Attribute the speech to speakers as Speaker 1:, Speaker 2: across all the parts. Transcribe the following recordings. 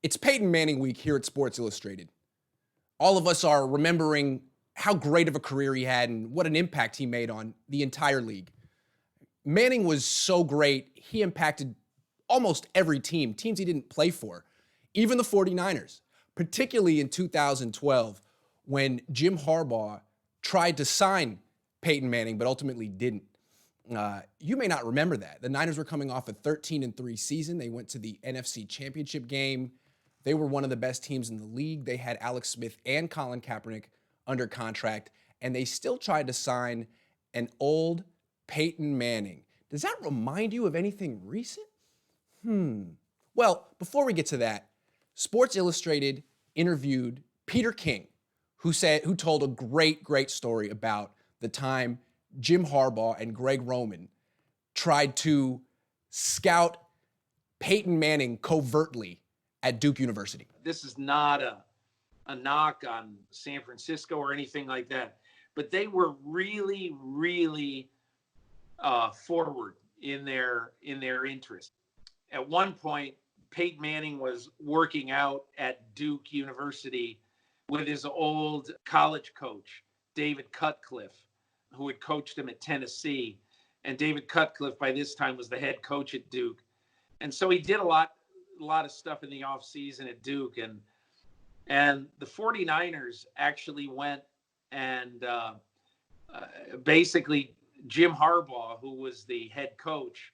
Speaker 1: It's Peyton Manning week here at Sports Illustrated. All of us are remembering how great of a career he had and what an impact he made on the entire league. Manning was so great, he impacted almost every teams he didn't play for, even the 49ers, particularly in 2012 when Jim Harbaugh tried to sign Peyton Manning but ultimately didn't. You may not remember that. The Niners were coming off a 13-3 season. They went to the NFC Championship game. They were one of the best teams in the league. They had Alex Smith and Colin Kaepernick under contract, and they still tried to sign an old Peyton Manning. Does that remind you of anything recent? Well, before we get to that, Sports Illustrated interviewed Peter King, who told a great story about the time Jim Harbaugh and Greg Roman tried to scout Peyton Manning covertly at Duke University.
Speaker 2: This is not a knock on San Francisco or anything like that, but they were really forward in their interest. At one point, Peyton Manning was working out at Duke University with his old college coach, David Cutcliffe, who had coached him at Tennessee. And David Cutcliffe by this time was the head coach at Duke. And so he did a lot of stuff in the offseason at Duke. And the 49ers actually went and basically Jim Harbaugh, who was the head coach,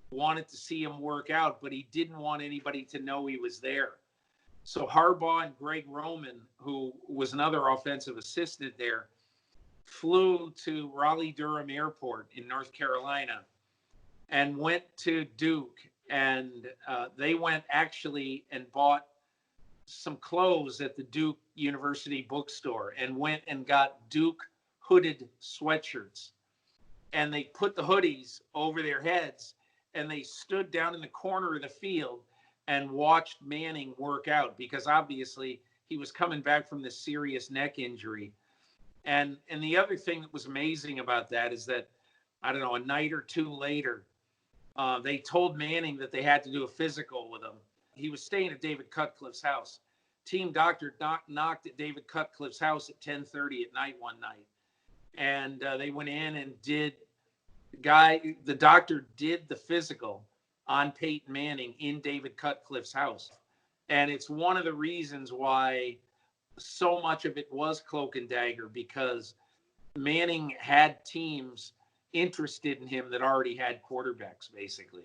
Speaker 2: wanted to see him work out, but he didn't want anybody to know he was there. So Harbaugh and Greg Roman, who was another offensive assistant there, flew to Raleigh-Durham Airport in North Carolina and went to Duke. And they went actually and bought some clothes at the Duke University bookstore and went and got Duke hooded sweatshirts. And they put the hoodies over their heads and they stood down in the corner of the field and watched Manning work out because obviously he was coming back from this serious neck injury. And the other thing that was amazing about that is that, I don't know, a night or two later, they told Manning that they had to do a physical with him. He was staying at David Cutcliffe's house. Team doctor knocked at David Cutcliffe's house at 10:30 at night one night. And they went in and the doctor did the physical on Peyton Manning in David Cutcliffe's house. And it's one of the reasons why so much of it was cloak and dagger, because Manning had teams interested in him that already had quarterbacks, basically.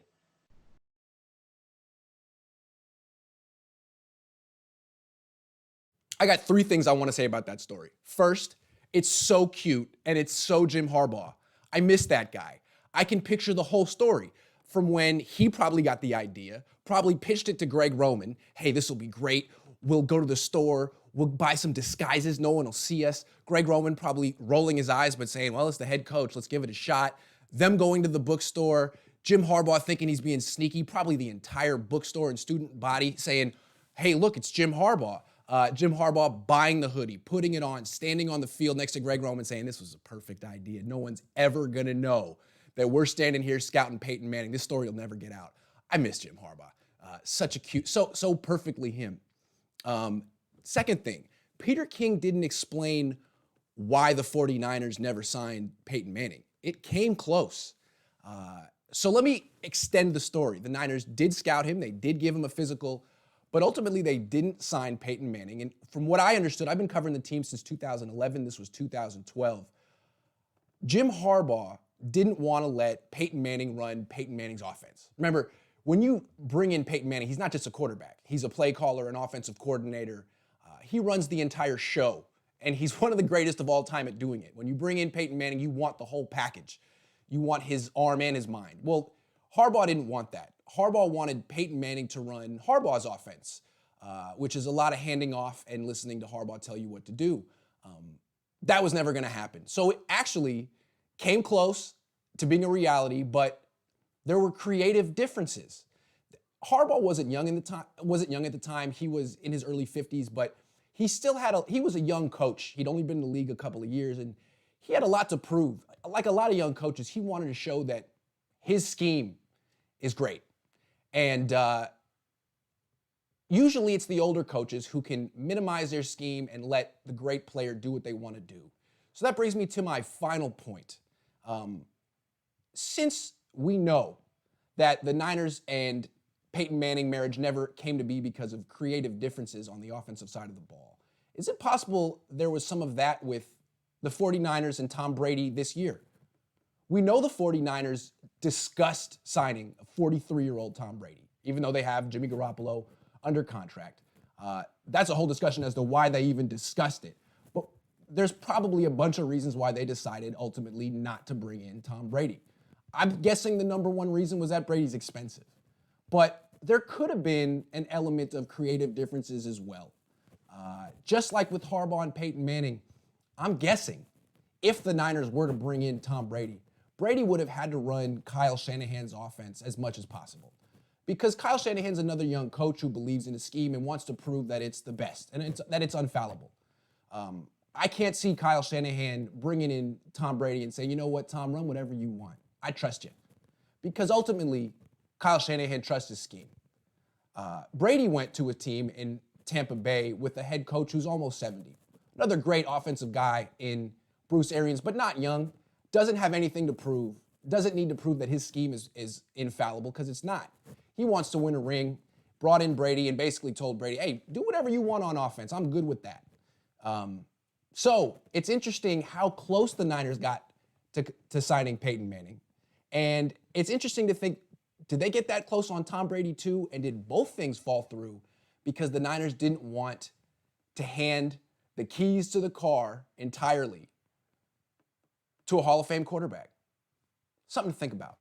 Speaker 1: I got three things I want to say about that story. First, it's so cute and it's so Jim Harbaugh. I miss that guy. I can picture the whole story from when he probably got the idea, probably pitched it to Greg Roman. Hey, this will be great. We'll go to the store. We'll buy some disguises. No one will see us. Greg Roman probably rolling his eyes, but saying, well, it's the head coach. Let's give it a shot. Them going to the bookstore. Jim Harbaugh thinking he's being sneaky. Probably the entire bookstore and student body saying, hey, look, it's Jim Harbaugh. Jim Harbaugh buying the hoodie, putting it on, standing on the field next to Greg Roman saying, this was a perfect idea. No one's ever going to know that we're standing here scouting Peyton Manning. This story will never get out. I miss Jim Harbaugh. Such a cute, so perfectly him. Second thing, Peter King didn't explain why the 49ers never signed Peyton Manning. It came close. So let me extend the story. The Niners did scout him. They did give him a physical, but ultimately they didn't sign Peyton Manning. And from what I understood, I've been covering the team since 2011. This was 2012. Jim Harbaugh didn't want to let Peyton Manning run Peyton Manning's offense. Remember, when you bring in Peyton Manning, he's not just a quarterback. He's a play caller, an offensive coordinator. He runs the entire show, and he's one of the greatest of all time at doing it. When you bring in Peyton Manning, you want the whole package. You want his arm and his mind. Well, Harbaugh didn't want that. Harbaugh wanted Peyton Manning to run Harbaugh's offense, which is a lot of handing off and listening to Harbaugh tell you what to do. That was never going to happen. So it actually came close to being a reality, but there were creative differences. Harbaugh wasn't young at the time. He was in his early 50s, but he was a young coach. He'd only been in the league a couple of years, and he had a lot to prove. Like a lot of young coaches, he wanted to show that his scheme is great. And Usually it's the older coaches who can minimize their scheme and let the great player do what they want to do. So that brings me to my final point. Since we know that the Niners and Peyton Manning marriage never came to be because of creative differences on the offensive side of the ball, is it possible there was some of that with the 49ers and Tom Brady this year? We know the 49ers discussed signing a 43-year-old Tom Brady, even though they have Jimmy Garoppolo under contract. That's a whole discussion as to why they even discussed it. But there's probably a bunch of reasons why they decided ultimately not to bring in Tom Brady. I'm guessing the number one reason was that Brady's expensive. But there could have been an element of creative differences as well. Just like with Harbaugh and Peyton Manning, I'm guessing if the Niners were to bring in Tom Brady, Brady would have had to run Kyle Shanahan's offense as much as possible. Because Kyle Shanahan's another young coach who believes in a scheme and wants to prove that it's the best and that it's infallible. I can't see Kyle Shanahan bringing in Tom Brady and saying, you know what, Tom, run whatever you want. I trust you. Because ultimately, Kyle Shanahan trusts his scheme. Brady went to a team in Tampa Bay with a head coach who's almost 70. Another great offensive guy in Bruce Arians, but not young. Doesn't have anything to prove. Doesn't need to prove that his scheme is infallible because it's not. He wants to win a ring, brought in Brady and basically told Brady, hey, do whatever you want on offense. I'm good with that. So it's interesting how close the Niners got to signing Peyton Manning. And it's interesting to think, did they get that close on Tom Brady too? And did both things fall through because the Niners didn't want to hand the keys to the car entirely to a Hall of Fame quarterback? Something to think about.